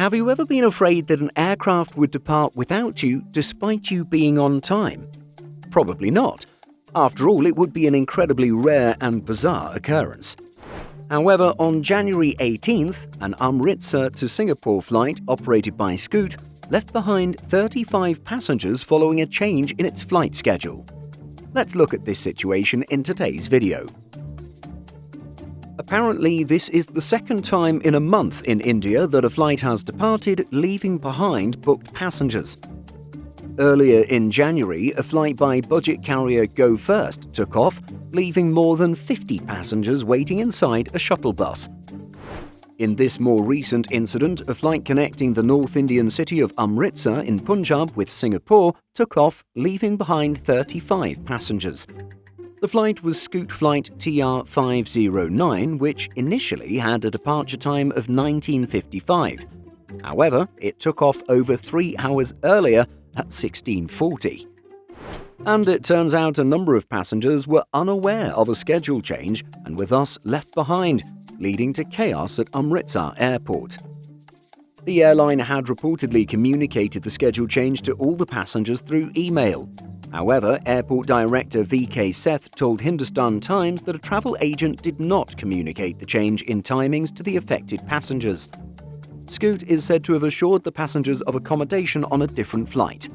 Have you ever been afraid that an aircraft would depart without you despite you being on time? Probably not. After all, it would be an incredibly rare and bizarre occurrence. However, on January 18th, an Amritsar to Singapore flight operated by Scoot left behind 35 passengers following a change in its flight schedule. Let's look at this situation in today's video. Apparently, this is the second time in a month in India that a flight has departed, leaving behind booked passengers. Earlier in January, a flight by budget carrier Go First took off, leaving more than 50 passengers waiting inside a shuttle bus. In this more recent incident, a flight connecting the North Indian city of Amritsar in Punjab with Singapore took off, leaving behind 35 passengers. The flight was Scoot Flight TR509, which initially had a departure time of 19:55. However, it took off over 3 hours earlier at 16:40. And it turns out a number of passengers were unaware of a schedule change and were thus left behind, leading to chaos at Amritsar Airport. The airline had reportedly communicated the schedule change to all the passengers through email. However, airport director VK Seth told Hindustan Times that a travel agent did not communicate the change in timings to the affected passengers. Scoot is said to have assured the passengers of accommodation on a different flight.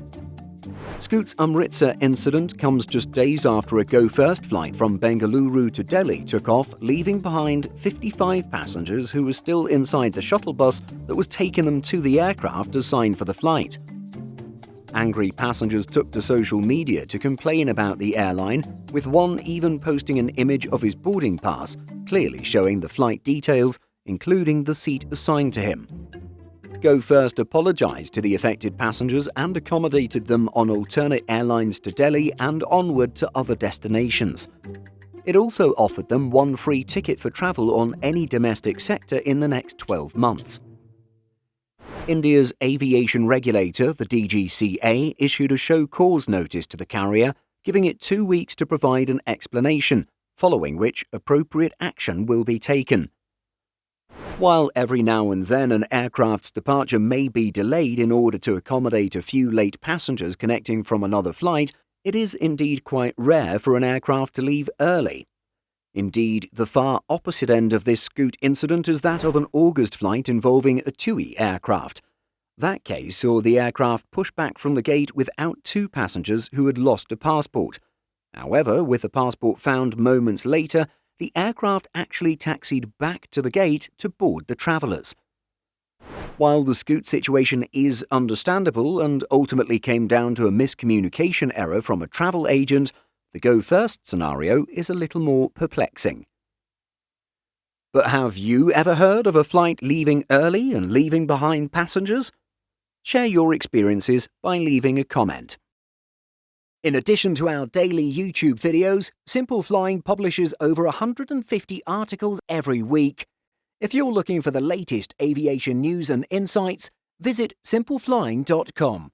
Scoot's Amritsar incident comes just days after a Go First flight from Bengaluru to Delhi took off, leaving behind 55 passengers who were still inside the shuttle bus that was taking them to the aircraft assigned for the flight. Angry passengers took to social media to complain about the airline, with one even posting an image of his boarding pass, clearly showing the flight details, including the seat assigned to him. Go First apologized to the affected passengers and accommodated them on alternate airlines to Delhi and onward to other destinations. It also offered them one free ticket for travel on any domestic sector in the next 12 months. India's aviation regulator, the DGCA, issued a show cause notice to the carrier, giving it 2 weeks to provide an explanation, following which appropriate action will be taken. While every now and then an aircraft's departure may be delayed in order to accommodate a few late passengers connecting from another flight, it is indeed quite rare for an aircraft to leave early. Indeed, the far opposite end of this Scoot incident is that of an August flight involving a TUI aircraft. That case saw the aircraft push back from the gate without 2 passengers who had lost a passport. However, with the passport found moments later, the aircraft actually taxied back to the gate to board the travellers. While the Scoot situation is understandable and ultimately came down to a miscommunication error from a travel agent, the Go First scenario is a little more perplexing. But have you ever heard of a flight leaving early and leaving behind passengers? Share your experiences by leaving a comment. In addition to our daily YouTube videos, Simple Flying publishes over 150 articles every week. If you're looking for the latest aviation news and insights, visit simpleflying.com.